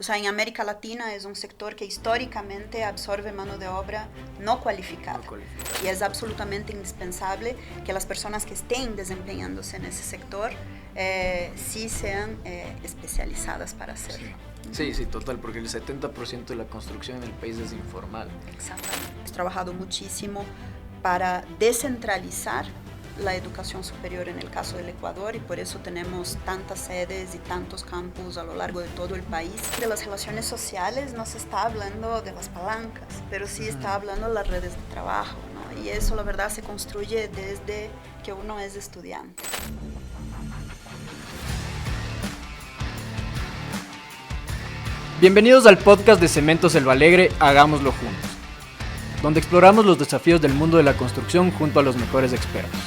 O sea, en América Latina es un sector que históricamente absorbe mano de obra no cualificada. Y es absolutamente indispensable que las personas que estén desempeñándose en ese sector sí sean especializadas para hacerlo. Sí, sí, total, porque el 70% de la construcción en el país es informal. Exactamente. Hemos trabajado muchísimo para descentralizar la educación superior en el caso del Ecuador y por eso tenemos tantas sedes y tantos campus a lo largo de todo el país. De las relaciones sociales no se está hablando de las palancas, pero sí está hablando de las redes de trabajo, ¿no? Y eso la verdad se construye desde que uno es estudiante. Bienvenidos al podcast de Cementos Selva Alegre, Hagámoslo Juntos, donde exploramos los desafíos del mundo de la construcción junto a los mejores expertos.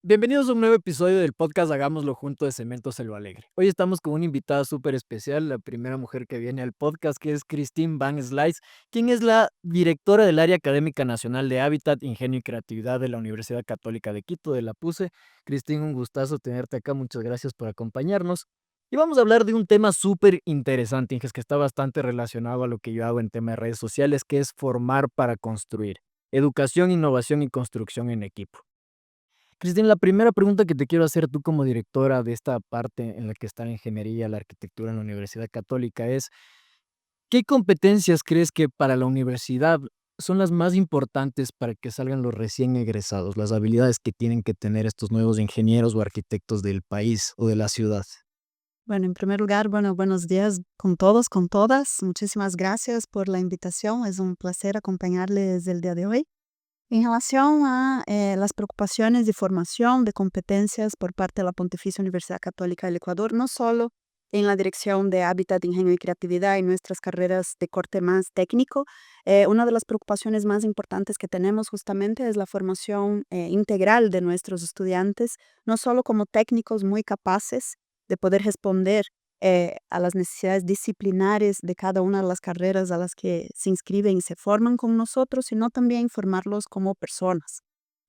Bienvenidos a un nuevo episodio del podcast Hagámoslo Juntos de Cementos Selva Alegre. Hoy estamos con una invitada súper especial, la primera mujer que viene al podcast, que es Christine Van Slijs, quien es la directora del Área Académica Nacional de Hábitat, Ingenio y Creatividad de la Universidad Católica de Quito, de la PUCE. Christine, un gustazo tenerte acá, muchas gracias por acompañarnos. Y vamos a hablar de un tema súper interesante, Inges, que está bastante relacionado a lo que yo hago en tema de redes sociales, que es formar para construir. Educación, innovación y construcción en equipo. Cristina, la primera pregunta que te quiero hacer tú como directora de esta parte en la que está la ingeniería, la arquitectura en la Universidad Católica es, ¿qué competencias crees que para la universidad son las más importantes para que salgan los recién egresados, las habilidades que tienen que tener estos nuevos ingenieros o arquitectos del país o de la ciudad? Bueno, en primer lugar, buenos días con todos, con todas. Muchísimas gracias por la invitación. Es un placer acompañarles el día de hoy. En relación a las preocupaciones de formación de competencias por parte de la Pontificia Universidad Católica del Ecuador, no solo en la dirección de Hábitat, Ingenio y Creatividad y nuestras carreras de corte más técnico, una de las preocupaciones más importantes que tenemos justamente es la formación integral de nuestros estudiantes, no solo como técnicos muy capaces de poder responder a las necesidades disciplinares de cada una de las carreras a las que se inscriben y se forman con nosotros, sino también formarlos como personas.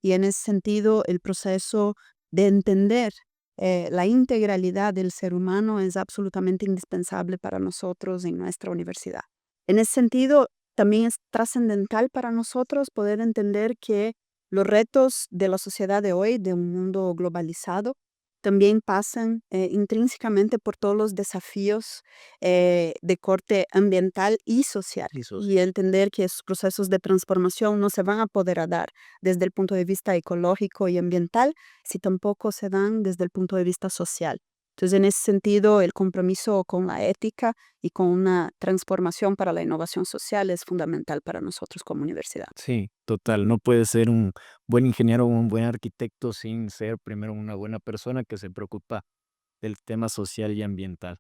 Y en ese sentido, el proceso de entender la integralidad del ser humano es absolutamente indispensable para nosotros en nuestra universidad. En ese sentido, también es trascendental para nosotros poder entender que los retos de la sociedad de hoy, de un mundo globalizado, también pasan intrínsecamente por todos los desafíos de corte ambiental y social. Y entender que esos procesos de transformación no se van a poder dar desde el punto de vista ecológico y ambiental, si tampoco se dan desde el punto de vista social. Entonces, en ese sentido, el compromiso con la ética y con una transformación para la innovación social es fundamental para nosotros como universidad. Sí, total. No puede ser un buen ingeniero o un buen arquitecto sin ser primero una buena persona que se preocupa del tema social y ambiental.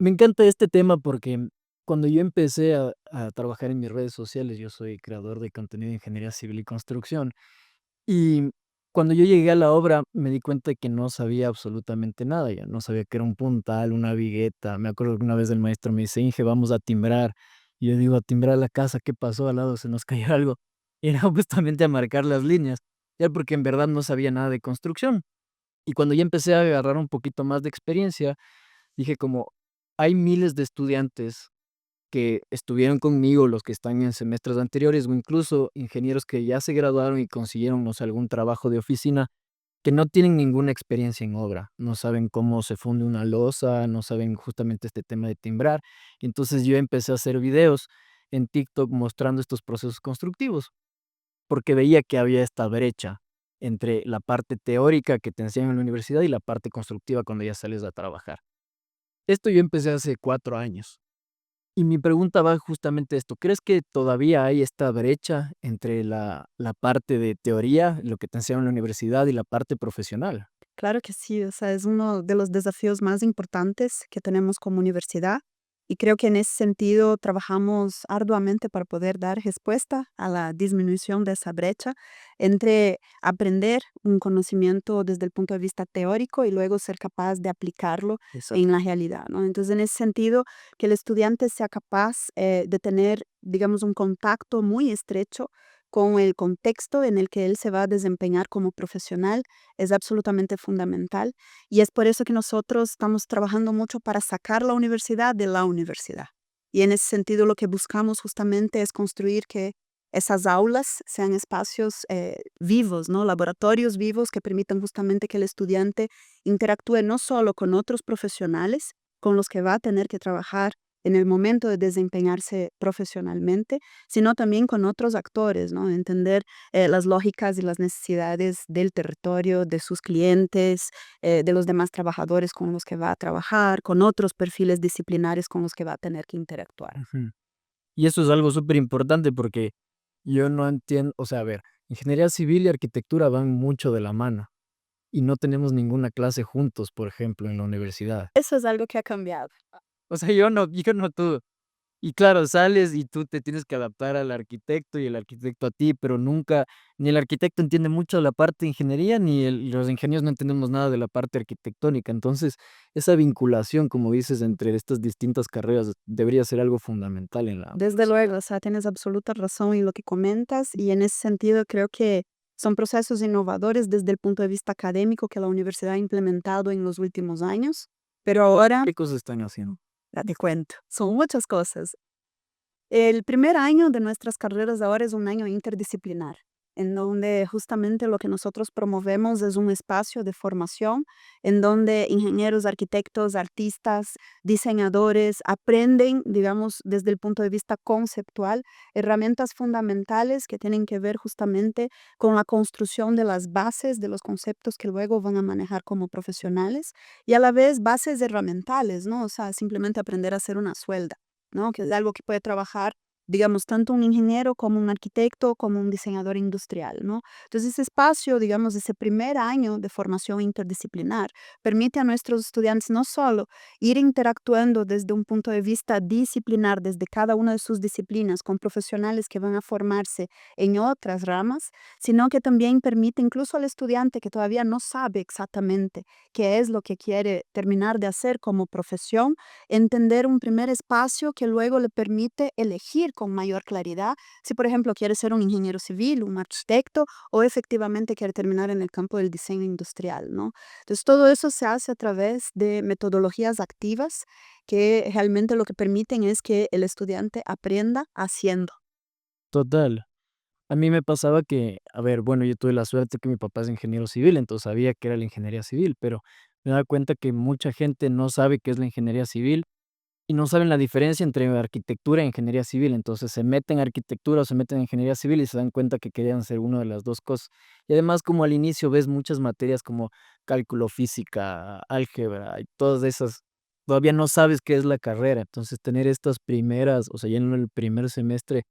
Me encanta este tema porque cuando yo empecé a trabajar en mis redes sociales, yo soy creador de contenido de ingeniería civil y construcción, y cuando yo llegué a la obra me di cuenta de que no sabía absolutamente nada, ya no sabía qué era un puntal, una vigueta. Me acuerdo que una vez el maestro me dice: Inge, vamos a timbrar. Y yo digo: a timbrar la casa, ¿qué pasó? Al lado se nos cayó algo. Y era justamente a marcar las líneas, ya porque en verdad no sabía nada de construcción. Y cuando ya empecé a agarrar un poquito más de experiencia, dije como, hay miles de estudiantes que estuvieron conmigo, los que están en semestres anteriores, o incluso ingenieros que ya se graduaron y consiguieron, no sé, algún trabajo de oficina, que no tienen ninguna experiencia en obra, no saben cómo se funde una losa, no saben justamente este tema de timbrar. Entonces yo empecé a hacer videos en TikTok mostrando estos procesos constructivos, porque veía que había esta brecha entre la parte teórica que te enseñan en la universidad y la parte constructiva cuando ya sales a trabajar. Esto yo empecé hace 4 años. Y mi pregunta va justamente a esto, ¿crees que todavía hay esta brecha entre la parte de teoría, lo que te enseñan en la universidad, y la parte profesional? Claro que sí, o sea, es uno de los desafíos más importantes que tenemos como universidad y creo que en ese sentido trabajamos arduamente para poder dar respuesta a la disminución de esa brecha entre aprender un conocimiento desde el punto de vista teórico y luego ser capaz de aplicarlo en la realidad, ¿no? Entonces, en ese sentido, que el estudiante sea capaz de tener, digamos, un contacto muy estrecho con el contexto en el que él se va a desempeñar como profesional es absolutamente fundamental y es por eso que nosotros estamos trabajando mucho para sacar la universidad de la universidad. Y en ese sentido lo que buscamos justamente es construir que esas aulas sean espacios vivos, ¿no? Laboratorios vivos que permitan justamente que el estudiante interactúe no solo con otros profesionales con los que va a tener que trabajar en el momento de desempeñarse profesionalmente, sino también con otros actores, ¿no? Entender las lógicas y las necesidades del territorio, de sus clientes, de los demás trabajadores con los que va a trabajar, con otros perfiles disciplinares con los que va a tener que interactuar. Ujú. Y eso es algo súper importante porque yo no entiendo, o sea, a ver, ingeniería civil y arquitectura van mucho de la mano y no tenemos ninguna clase juntos, por ejemplo, en la universidad. Eso es algo que ha cambiado. O sea, yo no tú. Y claro, sales y tú te tienes que adaptar al arquitecto y el arquitecto a ti, pero nunca, ni el arquitecto entiende mucho la parte de ingeniería, ni los ingenieros no entendemos nada de la parte arquitectónica. Entonces, esa vinculación, como dices, entre estas distintas carreras debería ser algo fundamental en la Desde luego, o sea, tienes absoluta razón en lo que comentas y en ese sentido creo que son procesos innovadores desde el punto de vista académico que la universidad ha implementado en los últimos años, pero ahora, ¿Qué cosas están haciendo? ya te cuento, son muchas cosas. El primer año de nuestras carreras ahora es un año interdisciplinar, en donde justamente lo que nosotros promovemos es un espacio de formación en donde ingenieros, arquitectos, artistas, diseñadores aprenden, digamos, desde el punto de vista conceptual, herramientas fundamentales que tienen que ver justamente con la construcción de las bases de los conceptos que luego van a manejar como profesionales y a la vez bases herramientales, ¿no? O sea, simplemente aprender a hacer una suelda, ¿no? Que es algo que puede trabajar, digamos, tanto un ingeniero como un arquitecto, como un diseñador industrial, ¿no? Entonces, ese espacio, digamos, ese primer año de formación interdisciplinar permite a nuestros estudiantes no solo ir interactuando desde un punto de vista disciplinar, desde cada una de sus disciplinas, con profesionales que van a formarse en otras ramas, sino que también permite incluso al estudiante que todavía no sabe exactamente qué es lo que quiere terminar de hacer como profesión, entender un primer espacio que luego le permite elegir con mayor claridad si, por ejemplo, quiere ser un ingeniero civil, un arquitecto o efectivamente quiere terminar en el campo del diseño industrial, ¿no? Entonces, todo eso se hace a través de metodologías activas que realmente lo que permiten es que el estudiante aprenda haciendo. Total. A mí me pasaba que, a ver, bueno, yo tuve la suerte que mi papá es ingeniero civil, entonces sabía que era la ingeniería civil, pero me daba cuenta que mucha gente no sabe qué es la ingeniería civil y no saben la diferencia entre arquitectura e ingeniería civil. Entonces se meten a arquitectura o se meten a ingeniería civil y se dan cuenta que querían hacer una de las dos cosas. Y además, como al inicio ves muchas materias como cálculo, física, álgebra y todas esas, todavía no sabes qué es la carrera. Entonces tener estas primeras, o sea, ya en el primer semestre,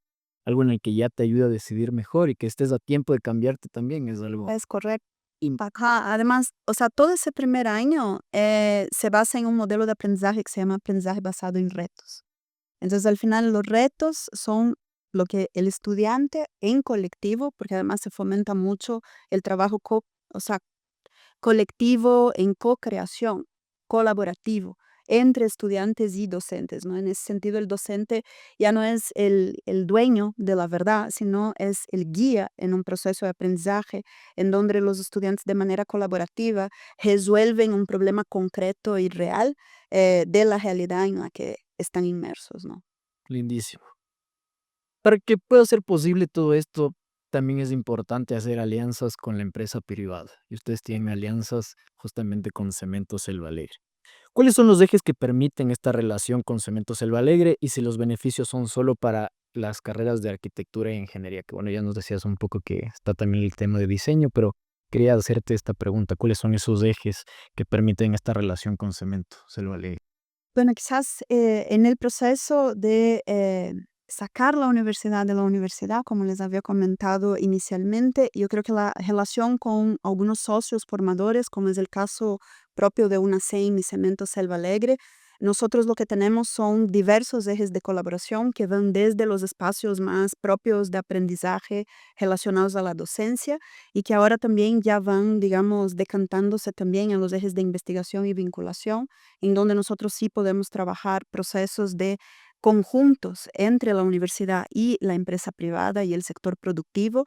algo en el que ya te ayuda a decidir mejor y que estés a tiempo de cambiarte también es algo Es correcto. im Ajá, además, o sea, todo ese primer año se basa en un modelo de aprendizaje que se llama aprendizaje basado en retos. Entonces, al final, los retos son lo que el estudiante en colectivo, porque además se fomenta mucho el trabajo, o sea, colectivo en co-creación, colaborativo, entre estudiantes y docentes, ¿no? En ese sentido, el docente ya no es el dueño de la verdad, sino es el guía en un proceso de aprendizaje en donde los estudiantes de manera colaborativa resuelven un problema concreto y real de la realidad en la que están inmersos, ¿no? lindísimo. Para que pueda ser posible todo esto, también es importante hacer alianzas con la empresa privada. Y ustedes tienen alianzas justamente con Cemento Selva Alegre. ¿Cuáles son los ejes que permiten esta relación con Cemento Selva Alegre y si los beneficios son solo para las carreras de arquitectura e ingeniería? Que bueno, ya nos decías un poco que está también el tema de diseño, pero quería hacerte esta pregunta. ¿Cuáles son esos ejes que permiten esta relación con Cemento Selva Alegre? Bueno, quizás en el proceso de sacar la universidad de la universidad, como les había comentado inicialmente, yo creo que la relación con algunos socios formadores, como es el caso propio de UNACEM y Cemento Selva Alegre, nosotros lo que tenemos son diversos ejes de colaboración que van desde los espacios más propios de aprendizaje relacionados a la docencia y que ahora también ya van, digamos, decantándose también en los ejes de investigación y vinculación en donde nosotros sí podemos trabajar procesos de conjuntos entre la universidad y la empresa privada y el sector productivo,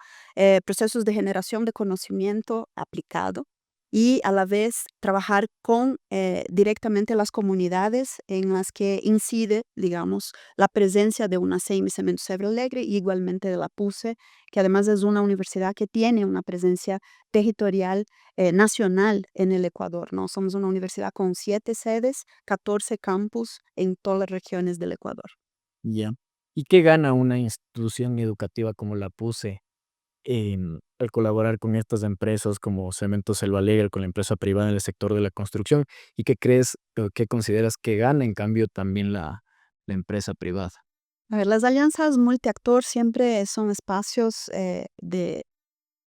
procesos de generación de conocimiento aplicado y a la vez trabajar con directamente las comunidades en las que incide, digamos, la presencia de una CEIMI Cementos Cerro Alegre y igualmente de la PUCE, que además es una universidad que tiene una presencia territorial nacional en el Ecuador, ¿no? Somos una universidad con 7 sedes, 14 campus en todas las regiones del Ecuador. Ya. ¿Y qué gana una institución educativa como la PUCE al colaborar con estas empresas como Cementos Selva Alegre, con la empresa privada en el sector de la construcción? ¿Y qué crees o qué consideras que gana en cambio también la empresa privada? A ver, las alianzas multiactor siempre son espacios de,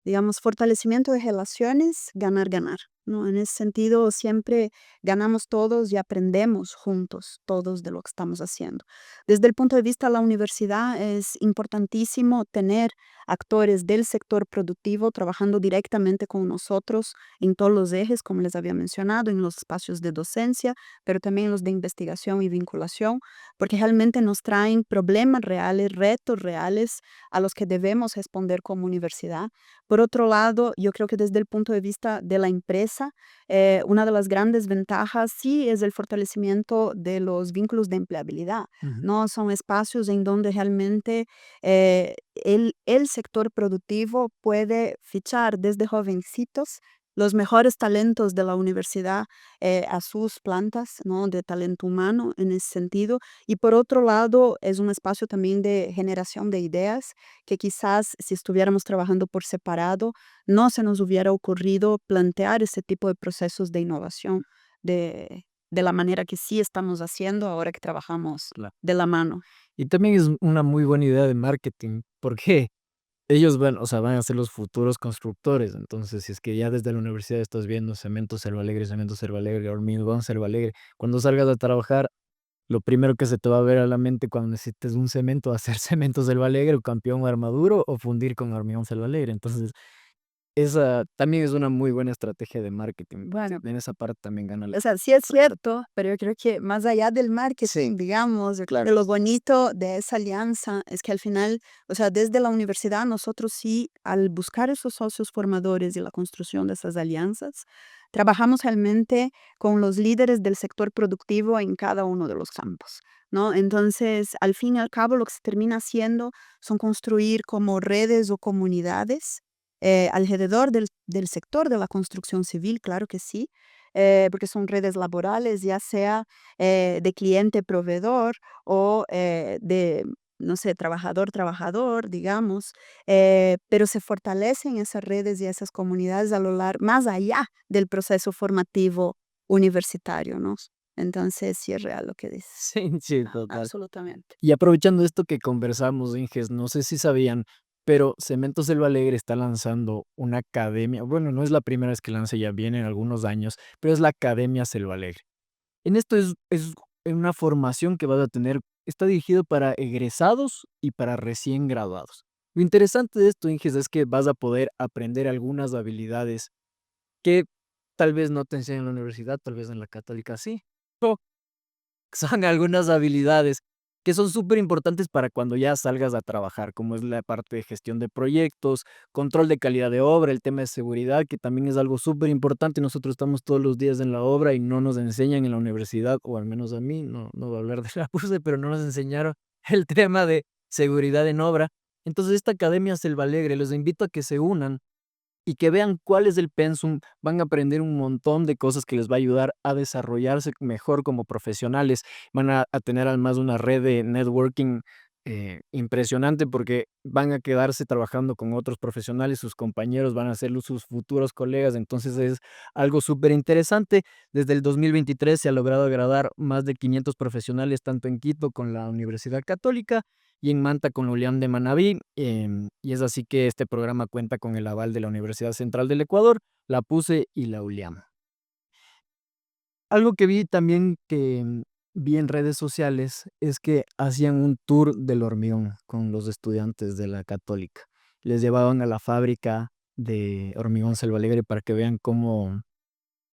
digamos, fortalecimiento de relaciones, ganar, ganar, ¿no? En ese sentido, siempre ganamos todos y aprendemos juntos todos de lo que estamos haciendo. Desde el punto de vista de la universidad, es importantísimo tener actores del sector productivo trabajando directamente con nosotros en todos los ejes, como les había mencionado, en los espacios de docencia, pero también en los de investigación y vinculación, porque realmente nos traen problemas reales, retos reales a los que debemos responder como universidad. Por otro lado, yo creo que desde el punto de vista de la empresa, una de las grandes ventajas sí es el fortalecimiento de los vínculos de empleabilidad, Ujú. ¿no? Son espacios en donde realmente el sector productivo puede fichar desde jovencitos los mejores talentos de la universidad a sus plantas, ¿no? De talento humano en ese sentido. Y por otro lado, es un espacio también de generación de ideas que quizás si estuviéramos trabajando por separado, no se nos hubiera ocurrido plantear ese tipo de procesos de innovación de la manera que sí estamos haciendo ahora que trabajamos Claro. de la mano. Y también es una muy buena idea de marketing, porque ellos van, o sea, van a ser los futuros constructores. Entonces, si es que ya desde la universidad estás viendo Cemento Cerro Alegre, Hormigón Cerro Alegre, cuando salgas a trabajar, lo primero que se te va a ver a la mente cuando necesites un cemento, hacer Cemento Selva Alegre o Campeón Armaduro o fundir con Hormigón Selva Alegre. Entonces, esa también es una muy buena estrategia de marketing. Bueno, En esa parte también gana la... o sea, sí es cierto, pero yo creo que más allá del Sí, marketing, digamos, yo creo que claro. lo bonito de esa alianza es que al final, o sea, desde la universidad nosotros sí, al buscar esos socios formadores y la construcción de esas alianzas, trabajamos realmente con los líderes del sector productivo en cada uno de los campos, ¿no? Entonces, al fin y al cabo, lo que se termina haciendo son construir como redes o comunidades alrededor del sector de la construcción civil, claro que sí, porque son redes laborales, ya sea de cliente-proveedor o de, no sé, trabajador-trabajador, digamos, pero se fortalecen esas redes y esas comunidades a lo largo, más allá del proceso formativo universitario, ¿no? Entonces, sí es real lo que dices. Sí, sí, total. Absolutamente. Y aprovechando esto que conversamos, Inges, no sé si sabían, pero Cementos Selva Alegre está lanzando una academia. Bueno, no es la primera vez que lanza, ya viene en algunos años, pero es la Academia Selva Alegre. En esto es una formación que vas a tener, está dirigido para egresados y para recién graduados. Lo interesante de esto, Inges, es que vas a poder aprender algunas habilidades que tal vez no te enseñan en la universidad, tal vez en la católica sí. Son algunas habilidades que son súper importantes para cuando ya salgas a trabajar, como es la parte de gestión de proyectos, control de calidad de obra, el tema de seguridad, que también es algo súper importante. Nosotros estamos todos los días en la obra y no nos enseñan en la universidad, o al menos a mí, no voy a hablar de la PUSE, pero no nos enseñaron el tema de seguridad en obra. Entonces, esta Academia Selva Alegre, los invito a que se unan y que vean cuál es el pensum, van a aprender un montón de cosas que les va a ayudar a desarrollarse mejor como profesionales, van a tener además una red de networking impresionante porque van a quedarse trabajando con otros profesionales, sus compañeros van a ser sus futuros colegas, entonces es algo súper interesante. Desde el 2023 se ha logrado graduar más de 500 profesionales, tanto en Quito con la Universidad Católica y en Manta con la ULIAM de Manabí. Y es así que este programa cuenta con el aval de la Universidad Central del Ecuador, la PUCE y la ULIAM. Algo que vi también que vi en redes sociales es que hacían un tour del hormigón con los estudiantes de la Católica. Les llevaban a la fábrica de hormigón Selva Alegre para que vean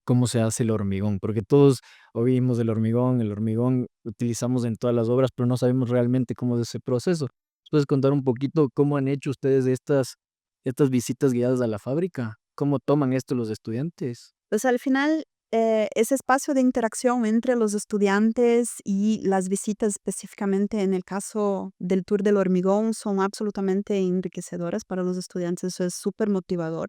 cómo se hace el hormigón, porque todos oímos del hormigón, el hormigón utilizamos en todas las obras, pero no sabemos realmente cómo es ese proceso. ¿Puedes contar un poquito cómo han hecho ustedes estas visitas guiadas a la fábrica? ¿Cómo toman esto los estudiantes? Pues al final, ese espacio de interacción entre los estudiantes y las visitas específicamente en el caso del tour del hormigón son absolutamente enriquecedoras para los estudiantes, eso es súper motivador.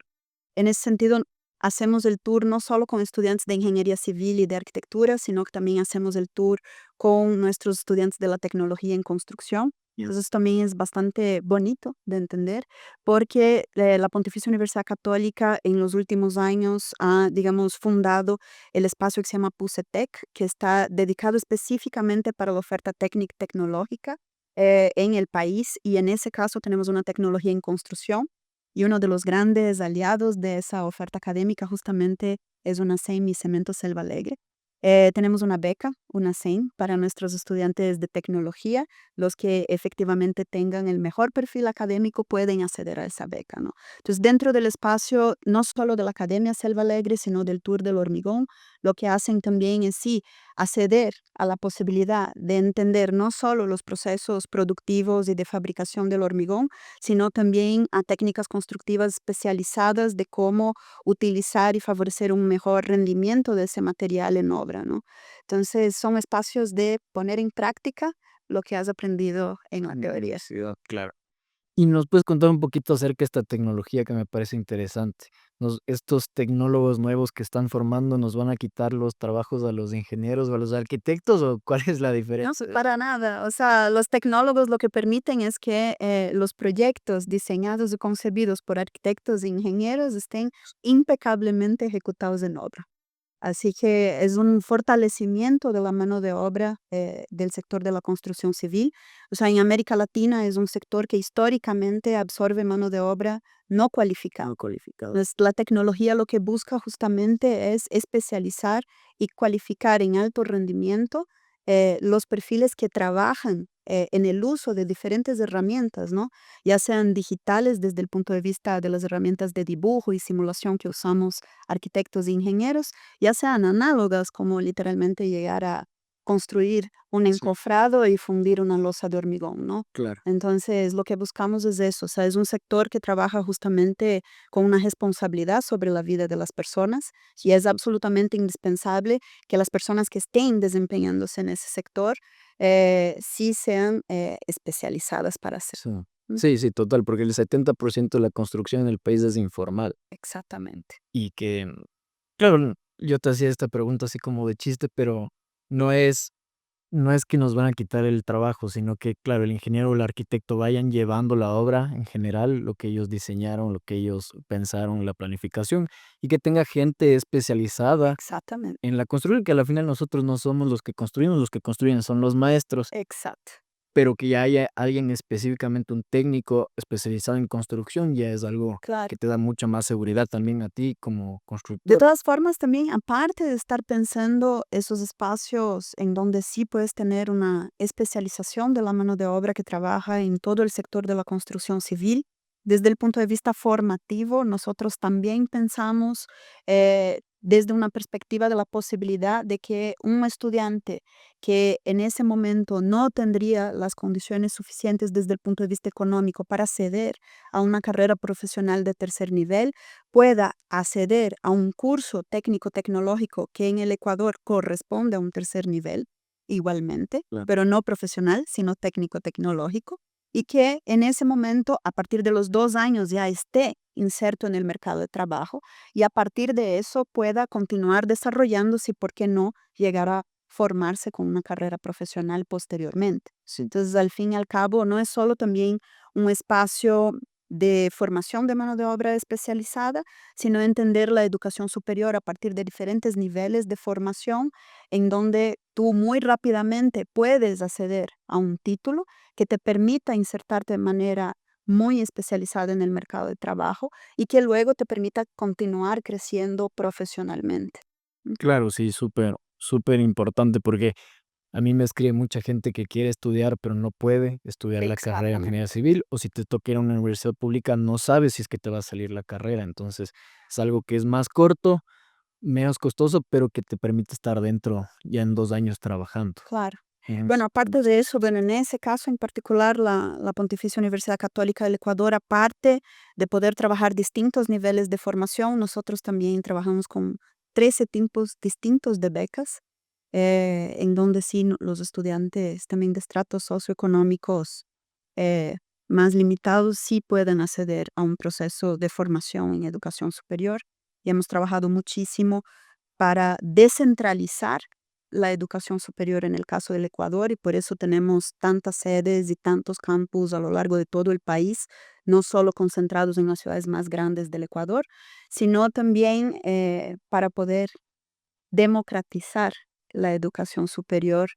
En ese sentido, hacemos el tour no solo con estudiantes de ingeniería civil y de arquitectura, sino que también hacemos el tour con nuestros estudiantes de la tecnología en construcción. Entonces también es bastante bonito de entender porque la Pontificia Universidad Católica en los últimos años ha, digamos, fundado el espacio que se llama PUCETEC, que está dedicado específicamente para la oferta técnica y tecnológica en el país, y en ese caso tenemos una tecnología en construcción, y uno de los grandes aliados de esa oferta académica justamente es una UNACEM y Cemento Selva Alegre. Tenemos una beca, una UNACEM, para nuestros estudiantes de tecnología. Los que efectivamente tengan el mejor perfil académico pueden acceder a esa beca, ¿no? Entonces, dentro del espacio, no solo de la Academia Selva Alegre, sino del Tour del Hormigón, lo que hacen también es sí acceder a la posibilidad de entender no solo los procesos productivos y de fabricación del hormigón, sino también a técnicas constructivas especializadas de cómo utilizar y favorecer un mejor rendimiento de ese material en obra, ¿no? Entonces, son espacios de poner en práctica lo que has aprendido en la teoría. Claro. Y nos puedes contar un poquito acerca de esta tecnología que me parece interesante. Estos tecnólogos nuevos que están formando, ¿nos van a quitar los trabajos a los ingenieros o a los arquitectos o cuál es la No, diferencia? para nada. O sea, los tecnólogos lo que permiten es que los proyectos diseñados y concebidos por arquitectos e ingenieros estén impecablemente ejecutados en obra. Así que es un fortalecimiento de la mano de obra del sector de la construcción civil. O sea, en América Latina es un sector que históricamente absorbe mano de obra no cualificada. No cualificado. Entonces, la tecnología lo que busca justamente es especializar y cualificar en alto rendimiento los perfiles que trabajan en el uso de diferentes herramientas, ¿no? Ya sean digitales desde el punto de vista de las herramientas de dibujo y simulación que usamos arquitectos e ingenieros, ya sean análogas, como literalmente llegar a construir un Sí. encofrado y fundir una losa de hormigón, ¿no? Claro. Entonces, lo que buscamos es eso, o sea, es un sector que trabaja justamente con una responsabilidad sobre la vida de las personas, y es absolutamente indispensable que las personas que estén desempeñándose en ese sector sí sean especializadas para hacer. Sí. Mm, Sí, total, porque el 70% de la construcción en el país es informal Exactamente. y que, claro, yo te hacía esta pregunta así como de chiste, pero no es No es que nos van a quitar el trabajo, sino que, claro, el ingeniero o el arquitecto vayan llevando la obra en general, lo que ellos diseñaron, lo que ellos pensaron, la planificación, y que tenga gente especializada Exactamente. en la construcción, que al final nosotros no somos los que construyen son los maestros, Exacto. pero que ya haya alguien específicamente, un técnico especializado en construcción, ya es algo Claro. que te da mucha más seguridad también a ti como De constructor. todas formas, también, aparte de estar pensando esos espacios en donde sí puedes tener una especialización de la mano de obra que trabaja en todo el sector de la construcción civil, desde el punto de vista formativo, nosotros también pensamos desde una perspectiva de la posibilidad de que un estudiante que en ese momento no tendría las condiciones suficientes desde el punto de vista económico para acceder a una carrera profesional de tercer nivel, pueda acceder a un curso técnico-tecnológico que en el Ecuador corresponde a un tercer nivel, igualmente, Claro. pero no profesional, sino técnico-tecnológico, y que en ese momento, a partir de los 2 años, ya esté inserto en el mercado de trabajo, y a partir de eso pueda continuar desarrollándose y, ¿por qué no?, llegar a formarse con una carrera profesional posteriormente. Sí. Entonces, al fin y al cabo, no es solo también un espacio de formación de mano de obra especializada, sino entender la educación superior a partir de diferentes niveles de formación, en donde tú muy rápidamente puedes acceder a un título que te permita insertarte de manera muy especializada en el mercado de trabajo y que luego te permita continuar creciendo profesionalmente. Claro, sí, súper importante porque a mí me escribe mucha gente que quiere estudiar, pero no puede estudiar la carrera de Exactamente. ingeniería civil, o si te toca ir a una universidad pública, no sabes si es que te va a salir la carrera. Entonces, es algo que es más corto, menos costoso, pero que te permite estar dentro ya en 2 años trabajando. Claro. Es- Bueno, aparte de eso, bueno, en ese caso en particular, la Pontificia Universidad Católica del Ecuador, aparte de poder trabajar distintos niveles de formación, nosotros también trabajamos con 13 tipos distintos de becas, en donde sí los estudiantes también de estratos socioeconómicos eh, más limitados sí pueden acceder a un proceso de formación en educación superior. Y hemos trabajado muchísimo para descentralizar la educación superior en el caso del Ecuador y por eso tenemos tantas sedes y tantos campus a lo largo de todo el país, no solo concentrados en las ciudades más grandes del Ecuador, sino también para poder democratizar la educación superior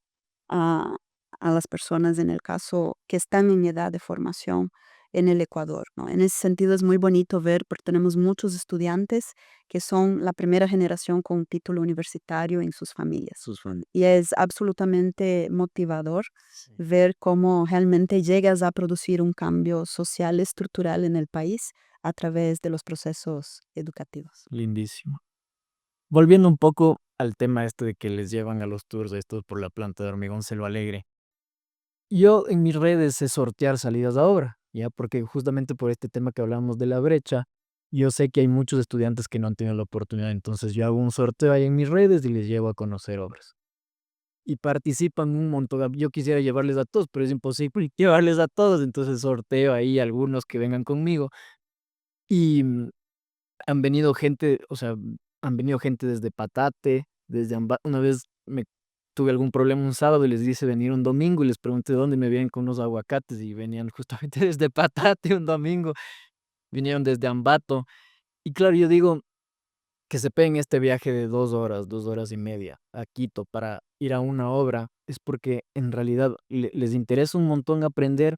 a, a las personas en el caso que están en edad de formación en el Ecuador, ¿no? En ese sentido es muy bonito ver porque tenemos muchos estudiantes que son la primera generación con un título universitario en sus familias. sus fan- Y es absolutamente motivador Sí. ver cómo realmente llegas a producir un cambio social estructural en el país a través de los procesos educativos. Lindísimo. Volviendo un poco al tema este de que les llevan a los tours estos por la planta de hormigón Selva Alegre. Yo en mis redes sé sortear salidas a obra, ya porque justamente por este tema que hablamos de la brecha, yo sé que hay muchos estudiantes que no han tenido la oportunidad, entonces yo hago un sorteo ahí en mis redes y les llevo a conocer obras. Y participan un montón. Yo quisiera llevarles a todos, pero es imposible llevarles a todos, entonces sorteo ahí algunos que vengan conmigo. Y han venido gente, o sea, han venido gente desde Patate, desde una vez me tuve algún problema un sábado y les hice venir un domingo y les pregunté dónde me vienen con unos aguacates y venían justamente desde Patate un domingo, vinieron desde Ambato. Y claro, yo digo que se peguen este viaje de 2 horas, 2 horas y media a Quito para ir a una obra, es porque en realidad les interesa un montón aprender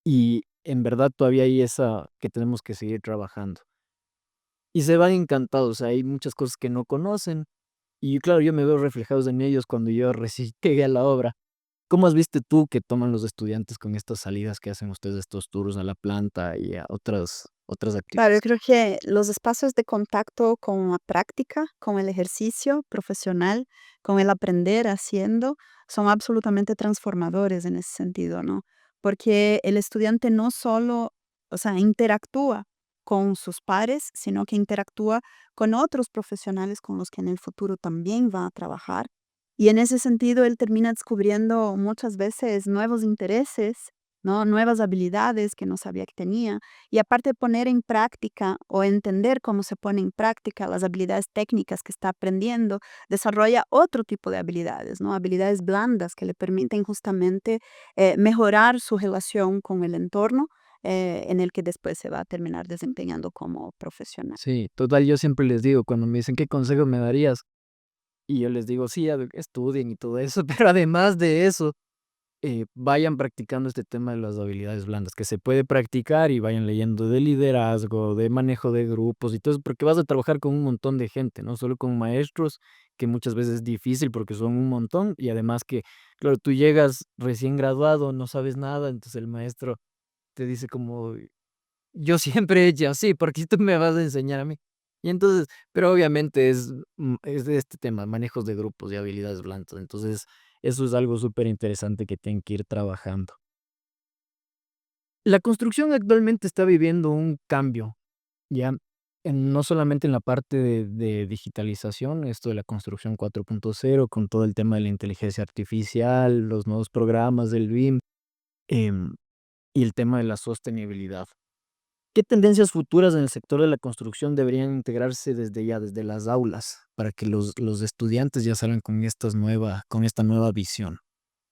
y en verdad todavía hay esa que tenemos que seguir trabajando. Y se van encantados, o sea, hay muchas cosas que no conocen. Y claro, yo me veo reflejados en ellos cuando yo recién llegué a la obra. ¿Cómo has visto tú que toman los estudiantes con estas salidas que hacen ustedes, estos tours a la planta y a otras Claro, yo actividades? creo que los espacios de contacto con la práctica, con el ejercicio profesional, con el aprender haciendo, son absolutamente transformadores en ese sentido, ¿no? Porque el estudiante no solo, o sea, interactúa con sus pares, sino que interactúa con otros profesionales con los que en el futuro también va a trabajar. Y en ese sentido, él termina descubriendo muchas veces nuevos intereses, ¿no? Nuevas habilidades que no sabía que tenía y aparte de poner en práctica o entender cómo se pone en práctica las habilidades técnicas que está aprendiendo, desarrolla otro tipo de habilidades, ¿no? Habilidades blandas que le permiten justamente mejorar su relación con el entorno en el que después se va a terminar desempeñando como profesional. Sí, total, yo siempre les digo, cuando me dicen, ¿qué consejo me darías? Y yo les digo, sí, estudien y todo eso, pero además de eso, vayan practicando este tema de las habilidades blandas, que se puede practicar y vayan leyendo de liderazgo, de manejo de grupos y todo eso, porque vas a trabajar con un montón de gente, no solo con maestros, que muchas veces es difícil porque son un montón y además que, claro, tú llegas recién graduado, no sabes nada, entonces el maestro te dice como, yo siempre he hecho así, porque tú me vas a enseñar a mí. Y entonces, pero obviamente es de este tema, manejos de grupos y habilidades blandas. Entonces, eso es algo súper interesante que tienen que ir trabajando. La construcción actualmente está viviendo un cambio, ya, no solamente en la parte de digitalización, esto de la construcción 4.0, con todo el tema de la inteligencia artificial, los nuevos programas del BIM, em, y el tema de la sostenibilidad. ¿Qué tendencias futuras en el sector de la construcción deberían integrarse desde ya, desde las aulas, para que los estudiantes ya salgan con esta nueva visión?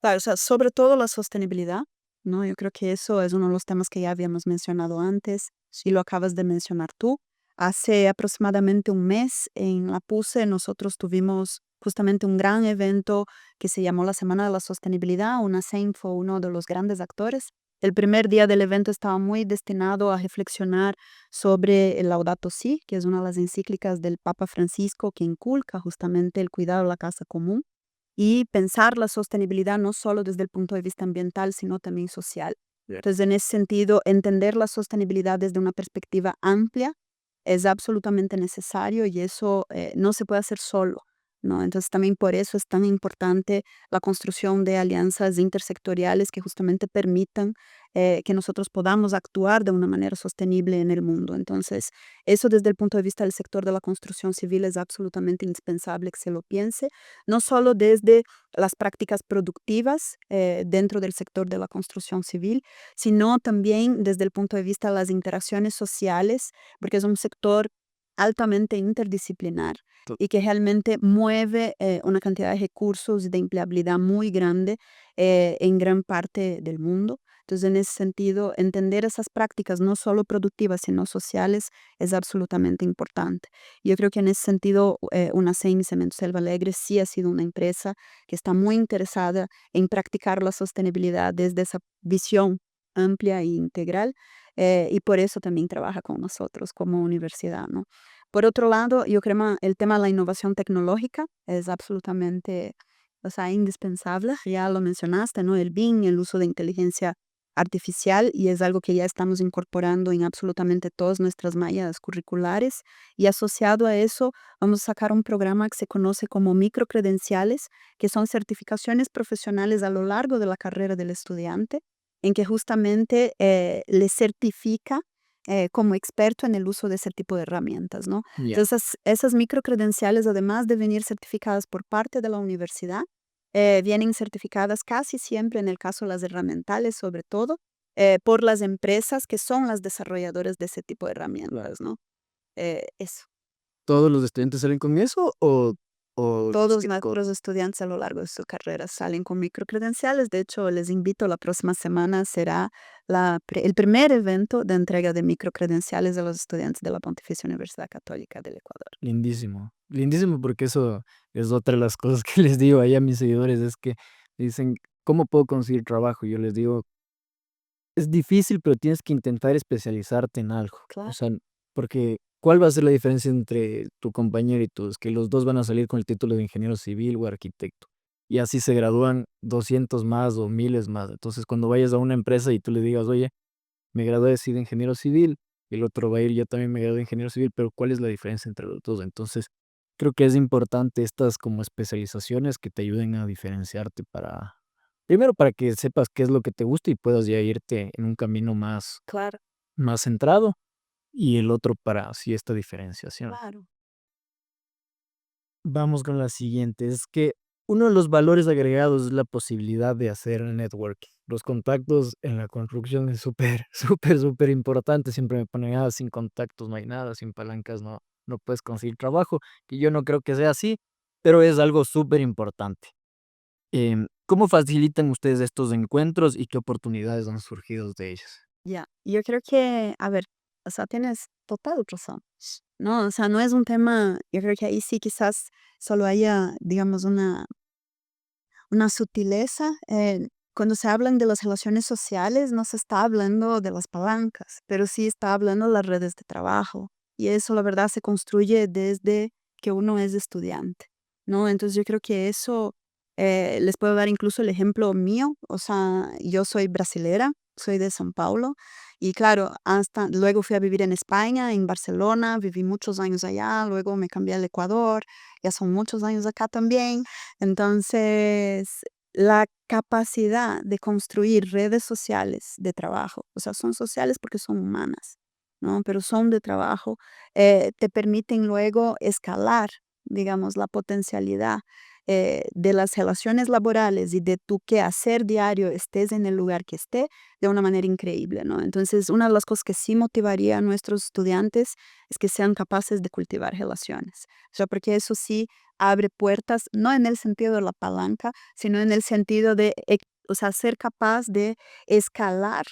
Claro, o sea, sobre todo la sostenibilidad, ¿no? Yo creo que eso es uno de los temas que ya habíamos mencionado antes, si lo acabas de mencionar tú. Hace aproximadamente un mes en la PUSE nosotros tuvimos justamente un gran evento que se llamó la Semana de la Sostenibilidad. UNASEM fue uno de los grandes actores. El primer día del evento estaba muy destinado a reflexionar sobre el Laudato Si, que es una de las encíclicas del Papa Francisco que inculca justamente el cuidado de la casa común y pensar la sostenibilidad no solo desde el punto de vista ambiental, sino también social. Bien. Entonces, en ese sentido, entender la sostenibilidad desde una perspectiva amplia es absolutamente necesario y eso no se puede hacer solo, ¿no? Entonces también por eso es tan importante la construcción de alianzas intersectoriales que justamente permitan que nosotros podamos actuar de una manera sostenible en el mundo. Entonces, eso desde el punto de vista del sector de la construcción civil es absolutamente indispensable que se lo piense, no solo desde las prácticas productivas dentro del sector de la construcción civil, sino también desde el punto de vista de las interacciones sociales, porque es un sector altamente interdisciplinar To- y que realmente mueve una cantidad de recursos y de empleabilidad muy grande en gran parte del mundo. Entonces, en ese sentido, entender esas prácticas no solo productivas, sino sociales, es absolutamente importante. Yo creo que en ese sentido, UNACEM Cemento Selva Alegre sí ha sido una empresa que está muy interesada en practicar la sostenibilidad desde esa visión amplia e integral, y por eso también trabaja con nosotros como universidad, ¿no? Por otro lado, yo creo que el tema de la innovación tecnológica es absolutamente, o sea, indispensable. Ya lo mencionaste, ¿no? El BIM, el uso de inteligencia artificial, y es algo que ya estamos incorporando en absolutamente todas nuestras mallas curriculares. Y asociado a eso, vamos a sacar un programa que se conoce como microcredenciales, que son certificaciones profesionales a lo largo de la carrera del estudiante, en que justamente le certifica como experto en el uso de ese tipo de herramientas, ¿no? Ya. Entonces, esas microcredenciales, además de venir certificadas por parte de la universidad, vienen certificadas casi siempre, en el caso de las herramientales, sobre todo, por las empresas que son las desarrolladoras de ese tipo de Claro. herramientas, ¿no? Eso. ¿Todos los estudiantes salen con eso o los Todos que nuestros estudiantes a lo largo de su carrera salen con microcredenciales. De hecho, les invito, la próxima semana será el primer evento de entrega de microcredenciales a los estudiantes de la Pontificia Universidad Católica del Ecuador. Lindísimo, lindísimo porque eso es otra de las cosas que les digo ahí a mis seguidores, es que dicen: "¿Cómo puedo conseguir trabajo?". Yo les digo: "Es difícil, pero tienes que intentar especializarte en algo". O Claro, sea, porque ¿cuál va a ser la diferencia entre tu compañero y tú? Es que los 2 van a salir con el título de ingeniero civil o arquitecto, y así se gradúan 200 más o miles más. Entonces, cuando vayas a una empresa y tú le digas: "Oye, me gradué sí de ingeniero civil", el otro va a ir: "Yo también me gradué de ingeniero civil", pero ¿cuál es la diferencia entre los 2? Entonces, creo que es importante estas como especializaciones que te ayuden a diferenciarte para, primero, para que sepas qué es lo que te gusta y puedas ya irte en un camino claro, más centrado, y el otro para así esta diferenciación. claro. Vamos con la siguiente, es que uno de los valores agregados es la posibilidad de hacer networking. Los contactos en la construcción es súper, súper, súper importante. Siempre me ponen: "Ah, sin contactos no hay nada, sin palancas no puedes conseguir trabajo", y yo no creo que sea así, pero es algo súper importante. ¿Cómo facilitan ustedes estos encuentros y qué oportunidades han surgido de ellos? Ya, yo creo que, a ver, o sea, tienes total razón, ¿no? O sea, no es un tema, yo creo que ahí sí quizás solo haya, digamos, una sutileza. Cuando se hablan de las relaciones sociales, no se está hablando de las palancas, pero sí está hablando de las redes de trabajo. Y eso, la verdad, se construye desde que uno es estudiante, ¿no? Entonces yo creo que eso, les puedo dar incluso el ejemplo mío. O sea, yo soy brasilera, soy de São Paulo, y claro, hasta luego fui a vivir en España, en Barcelona, viví muchos años allá, luego me cambié al Ecuador, ya son muchos años acá también. Entonces, la capacidad de construir redes sociales de trabajo, o sea, son sociales porque son humanas, ¿no? Pero son de trabajo, te permiten luego escalar, digamos, la potencialidad de las relaciones laborales y de tu quehacer diario, estés en el lugar que esté, de una manera increíble, ¿no? Entonces, una de las cosas que sí motivaría a nuestros estudiantes es que sean capaces de cultivar relaciones, o sea, porque eso sí abre puertas, no en el sentido de la palanca, sino en el sentido de, o sea, ser capaz de escalar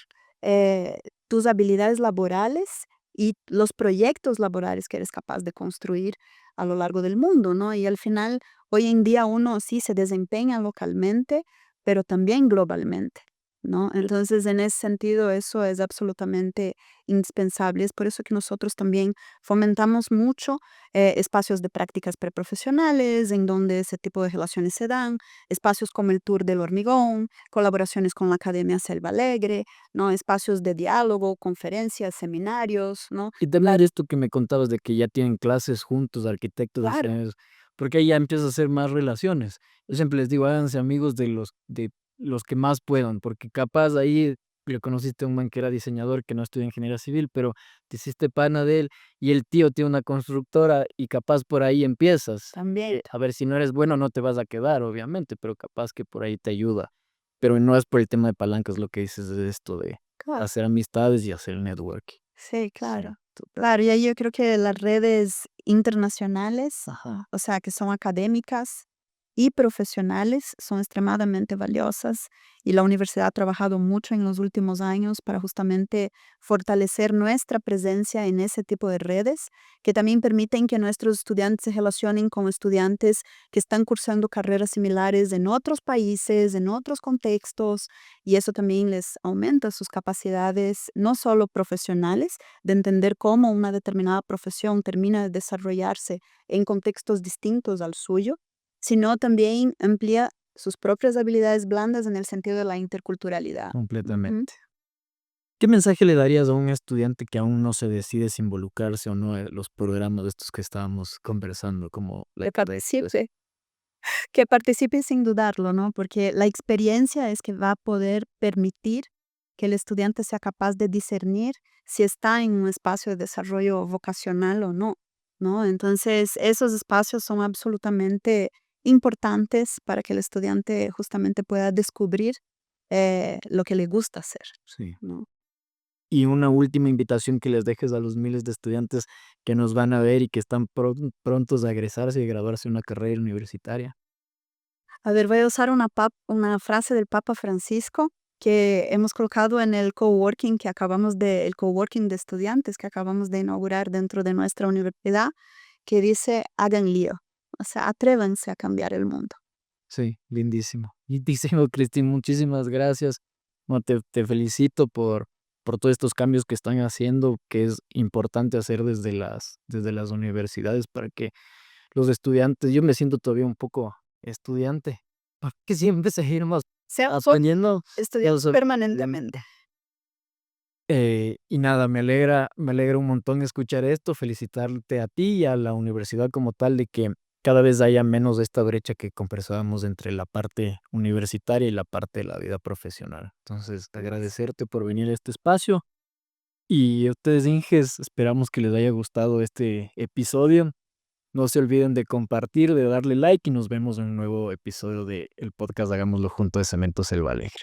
tus habilidades laborales y los proyectos laborales que eres capaz de construir a lo largo del mundo, ¿no? Y al final, hoy en día uno sí se desempeña localmente, pero también globalmente, ¿no? Entonces, en ese sentido, eso es absolutamente indispensable. Es por eso que nosotros también fomentamos mucho espacios de prácticas preprofesionales, en donde ese tipo de relaciones se dan, espacios como el Tour del Hormigón, colaboraciones con la Academia Selva Alegre, ¿no? Espacios de diálogo, conferencias, seminarios, ¿no? Y también esto que me contabas de que ya tienen clases juntos, arquitectos, Claro, diseñadores, porque ahí ya empieza a hacer más relaciones. Yo siempre les digo, háganse amigos de los que más puedan, porque capaz ahí le conociste a un man que era diseñador, que no estudia ingeniería civil, pero te hiciste pana de él y el tío tiene una constructora y capaz por ahí empiezas. también, A ver, si no eres bueno no te vas a quedar, obviamente, pero capaz que por ahí te ayuda. Pero no es por el tema de palancas lo que dices de esto de claro. hacer amistades y hacer networking. Sí, Sí, claro. total. Claro, y ahí yo creo que las redes internacionales, Ajá. o sea, que son académicas y profesionales, son extremadamente valiosas y la universidad ha trabajado mucho en los últimos años para justamente fortalecer nuestra presencia en ese tipo de redes, que también permiten que nuestros estudiantes se relacionen con estudiantes que están cursando carreras similares en otros países, en otros contextos, y eso también les aumenta sus capacidades, no solo profesionales, de entender cómo una determinada profesión termina de desarrollarse en contextos distintos al suyo, sino también amplía sus propias habilidades blandas en el sentido de la interculturalidad. Ujú. Completamente. ¿Qué mensaje le darías a un estudiante que aún no se decide si involucrarse o no en los programas de estos que estábamos conversando, como la Que Ecadec, pues? participe, que participe sin dudarlo, ¿no? Porque la experiencia es que va a poder permitir que el estudiante sea capaz de discernir si está en un espacio de desarrollo vocacional o no, ¿no? Entonces, esos espacios son absolutamente importantes para que el estudiante justamente pueda descubrir lo que le gusta hacer, Sí. ¿no? Y una última invitación que les dejes a los miles de estudiantes que nos van a ver y que están prontos a egresarse y graduarse de una carrera universitaria. A ver, voy a usar una frase del Papa Francisco que hemos colocado en el coworking el coworking de estudiantes que acabamos de inaugurar dentro de nuestra universidad, que dice, hagan lío, o sea, atrévanse a cambiar el mundo. Sí, lindísimo. Lindísimo, Cristín, muchísimas gracias. No, te felicito por todos estos cambios que están haciendo, que es importante hacer desde las universidades para que los estudiantes, yo me siento todavía un poco estudiante, porque siempre seguimos Soy aprendiendo. Ya estudiantes lo permanentemente. Y nada, me alegra un montón escuchar esto, felicitarte a ti y a la universidad como tal de que cada vez haya menos de esta brecha que conversábamos entre la parte universitaria y la parte de la vida profesional. Entonces, agradecerte por venir a este espacio y a ustedes, Inges, esperamos que les haya gustado este episodio. No se olviden de compartir, de darle like y nos vemos en un nuevo episodio de el podcast Hagámoslo Junto de Cemento Selva Alegre.